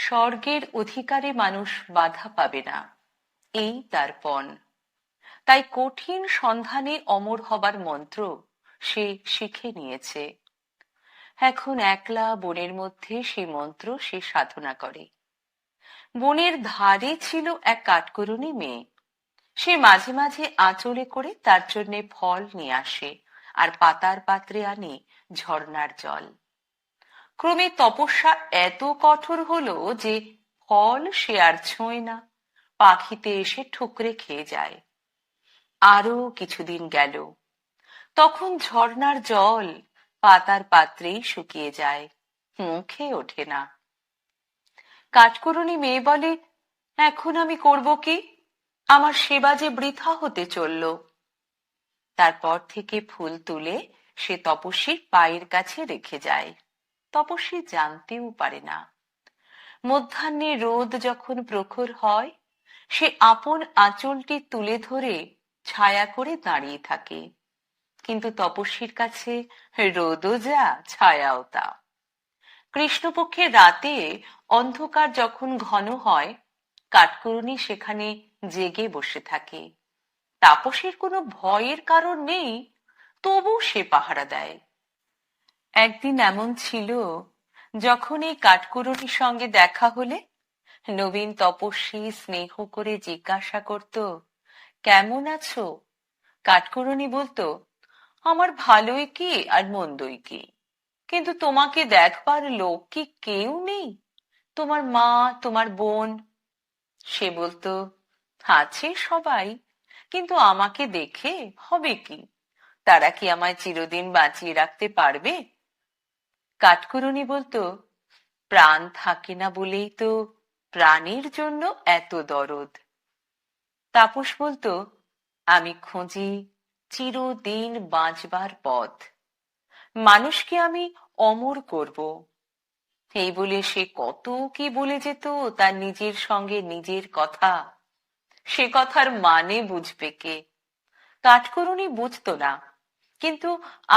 স্বর্গের অধিকারে মানুষ বাধা পাবে না, এই তার পণ। তাই কঠিন সন্ধানে অমর হবার মন্ত্র সে শিখে নিয়েছে। এখন একলা বনের মধ্যে সেই মন্ত্র সে সাধনা করে। বনের ধারে ছিল এক কাঠকুড়ুনি মেয়ে। সে মাঝে মাঝে আঁচলে করে তার জন্য ফল নিয়ে আসে, আর পাতার পাত্রে আনে ঝর্ণার জল। ক্রমে তপস্যা এত কঠোর হলো যে ফল সে আর ছোঁয় না, পাখিতে এসে ঠুকরে খেয়ে যায়। আরো কিছুদিন গেল, তখন ঝর্ণার জল পাতার পাত্রেই শুকিয়ে যায়, মুখে ওঠে না। কাঠকুড়ুনি মেয়ে বলে, এখন আমি করব কি? আমার সেবা যে বৃথা হতে চলল। তারপর থেকে ফুল তুলে সে তপস্বীর পায়ের কাছে রেখে যায়। তপস্বী জানতেও পারে না। মধ্যাহ্নে রোদ যখন প্রখর হয়, সে আপন আঁচলটি তুলে ধরে ছায়া করে দাঁড়িয়ে থাকে। কিন্তু তপস্বীর কাছে রোদও যা, ছায়াও তা। কৃষ্ণপক্ষের রাতে অন্ধকার যখন ঘন হয়, কাঠকুড়ুনি সেখানে জেগে বসে থাকে। তাপসীর কোনো ভয়ের কারণ নেই, তবু সে পাহারা দেয়। একদিন এমন ছিল, যখন এই কাঠকুড়ুনির সঙ্গে দেখা হলে নবীন তপস্বী স্নেহ করে জিজ্ঞাসা করত, কেমন আছো? কাঠকুড়ুনি বলতো, আমার ভালোই কি আর মন্দই কি, কিন্তু তোমাকে দেখবার লোক কি কেউ নেই? তোমার মা, তোমার বোন? সে বলতো, আছে সবাই, কিন্তু আমাকে দেখে হবে কি? তারা কি আমায় চিরদিন বাঁচিয়ে রাখতে পারবে? কাঠকুড়ুনি বলতো, প্রাণ থাকে না বলেই তো প্রাণীর জন্য এত দরদ। তাপস বলতো, আমি খুঁজি চিরদিন বাঁচবার পথ, মানুষকে আমি অমর করব। এই বলে সে কত কি বলে যেত তার নিজের সঙ্গে নিজের কথা। সে কথার মানে বুঝবে কে? কাঠকুড়ুনি বুঝতো না, কিন্তু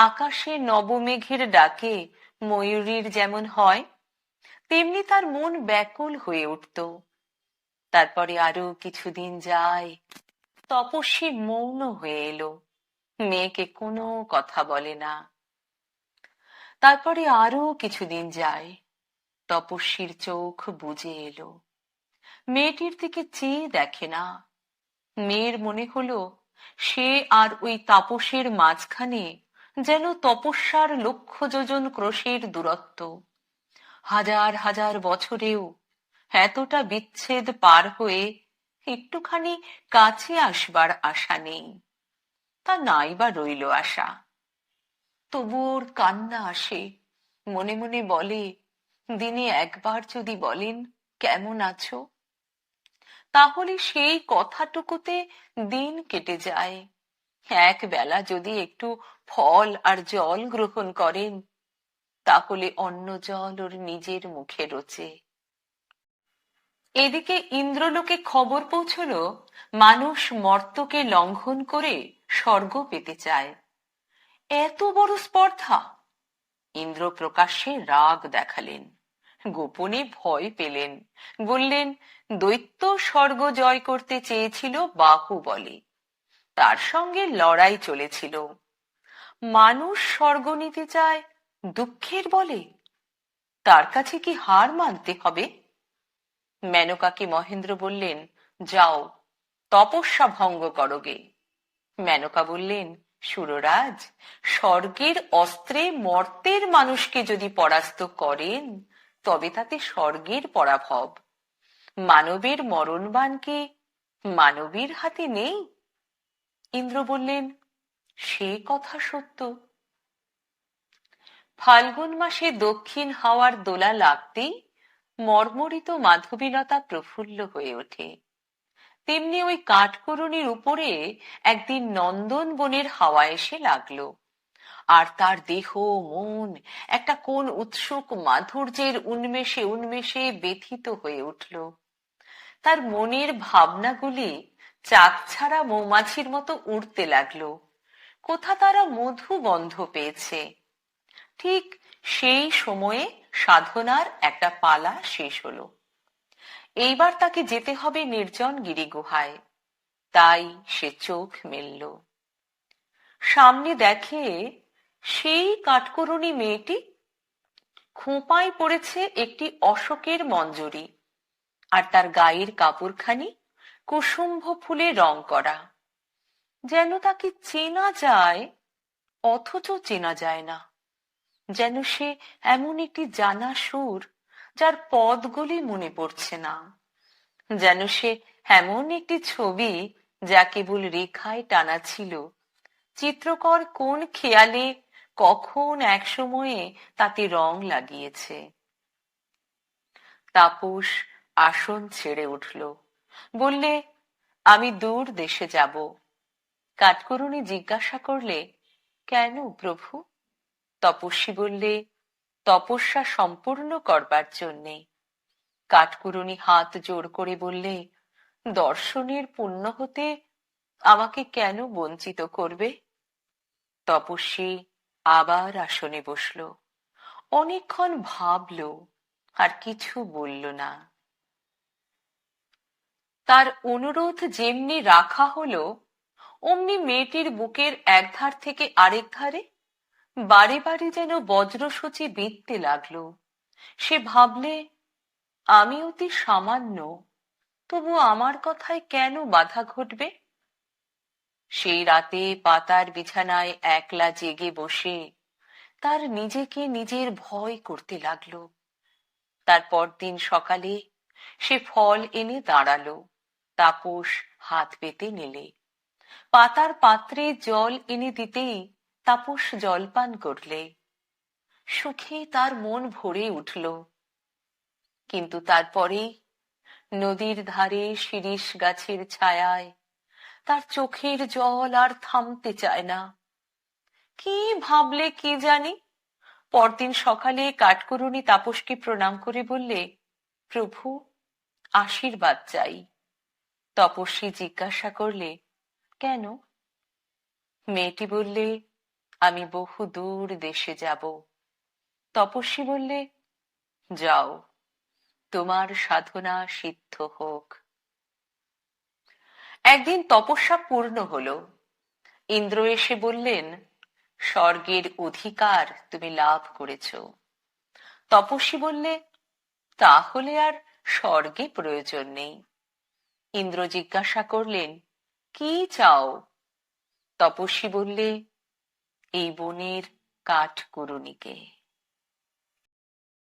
আকাশে নবমেঘের ডাকে ময়ূরীর যেমন হয়, তেমনি তার মন ব্যাকুল হয়ে উঠত। তারপরে আরো কিছুদিন যায়, তপস্বী মৌন হয়ে এলো, মেয়েকে কোনো কথা বলে না। তারপরে আরো কিছুদিন যায়, তপস্বীর চোখ বুজে এলো, মেয়েটির দিকে চেয়ে দেখে না। মেয়ের মনে হলো সে আর ওই তাপসের মাঝখানে যেন তপস্যার লক্ষ যোজন ক্রোশের দূরত্ব। হাজার হাজার বছরেও এতটা বিচ্ছেদ পার হয়ে একটুখানি কাছে আসবার আশা নেই। তা নাই বা রইল আশা। তবু ওর কান্না আসে, মনে মনে বলে, দিনে একবার যদি বলেন কেমন আছো, তাহলে সেই কথাটুকুতে দিন কেটে যায়। এক বেলা যদি একটু ফল আর জল গ্রহণ করেন, তাহলে অন্য জল ওর নিজের মুখে রোচে। এদিকে ইন্দ্রলোকে খবর পৌঁছলো, মানুষ মর্তকে লঙ্ঘন করে স্বর্গ পেতে চায়। এত বড় স্পর্ধা! ইন্দ্র প্রকাশ্যে রাগ দেখালেন, গোপনে ভয় পেলেন। বললেন, দৈত্য স্বর্গ জয় করতে চেয়েছিল বাহুবলে, তার সঙ্গে লড়াই চলেছিল। মানুষ স্বর্গ নিতে চায় দুঃখের বলে, তার কাছে কি হার মানতে হবে? মেনকাকে মহেন্দ্র বললেন, যাও তপস্যা ভঙ্গ করোগে। মেনকা বললেন, সুররাজ, স্বর্গের অস্ত্রে মর্তের মানুষকে যদি পরাস্ত করেন, তবে তাতে স্বর্গের পরাভব। মানবের মরণবাণ কি মানবীর হাতে নেই? ইন্দ্র বললেন, সে কথা সত্য। ফাল্গুন মাসে দক্ষিণ হাওয়ার দোলা লাগতেই মর্মরিত মাধবীলতা প্রফুল্ল হয়ে ওঠে। তেমনি ওই কাঠকুড়ুনির উপরে একদিন নন্দন বনের হাওয়া এসে লাগলো, আর তার দেহ মন একটা কোন উৎসুক মাধুর্যের উন্মেষে উন্মেষে ব্যথিত হয়ে উঠল। তার মনের ভাবনাগুলি চাক ছাড়া মৌমাছির মতো উড়তে লাগলো, কোথা তারা মধু গন্ধ পেয়েছে। ঠিক সেই সময়ে সাধনার একটা পালা শেষ হলো। এইবার তাকে যেতে হবে নির্জন গিরিগুহায়। তাই সে চোখ মেলল। সামনে দেখে সেই কাঠকরুণী মেয়েটি খোঁপায় পড়েছে একটি অশোকের মঞ্জরি, আর তার গায়ের কাপড়খানি কুসুম্ভ ফুলে রং করা। যেন তাকে চেনা যায়, অথচ চেনা যায় না। যেন সে এমন একটি জানা সুর, যার পদগুলি মনে পড়ছে না। যেন সে এমন একটি ছবি, যা কেবল রেখায় টানা ছিল। চিত্রকর কোন খেয়ালে কখন এক সময়ে তাতে রং লাগিয়েছে। তাপস আসন ছেড়ে উঠল, বললে, আমি দূর দেশে যাব। কাঠকরুণী জিজ্ঞাসা করলে, কেন প্রভু? তপস্বী বললে, তপস্যা সম্পূর্ণ করবার জন্যে। কাঠকরুণী হাত জোড় করে বললে, দর্শনের পুণ্য হতে আমাকে কেন বঞ্চিত করবে? তপস্বী আবার আসনে বসল, অনেকক্ষণ ভাবল, আর কিছু বলল না। তার অনুরোধ যেমনি রাখা হলো, অমনি মেয়েটির বুকের এক ধার থেকে আরেক ধারে বারে বারে যেন বজ্রসূচি বিঁধতে লাগলো। সে ভাবলে, আমি অতি সামান্য, তবু আমার কথায় কেন বাধা ঘটবে? সেই রাতে পাতার বিছানায় একলা জেগে বসে তার নিজেকে নিজের ভয় করতে লাগলো। তার পরদিন সকালে সে ফল এনে দাঁড়ালো। তাপস হাত পেতে নিলে। পাতার পাত্রে জল এনে দিতেই তাপস জলপান করলে। সুখে তার মন ভরে উঠল। কিন্তু তারপরে নদীর ধারে শিরীষ গাছের ছায়ায় তার চোখের জল আর থামতে চায় না। কি ভাবলে কি জানি, পরদিন সকালে কাঠকরুণী তাপসকে প্রণাম করে বললে, প্রভু, আশীর্বাদ চাই। তপস্বী জিজ্ঞাসা করলে, কেন? মেয়েটি বললে, আমি বহু দূর দেশে যাব। তপস্বী বললে, যাও, তোমার সাধনা সিদ্ধ হোক। একদিন তপস্যা পূর্ণ হলো। ইন্দ্র এসে বললেন, স্বর্গের অধিকার তুমি লাভ করেছ। তপস্বী বললে, তাহলে আর স্বর্গে প্রয়োজন নেই। ইন্দ্র জিজ্ঞাসা করলেন, কি চাও? তপস্বী বললে, এই বনের কাঠকরুণীকে।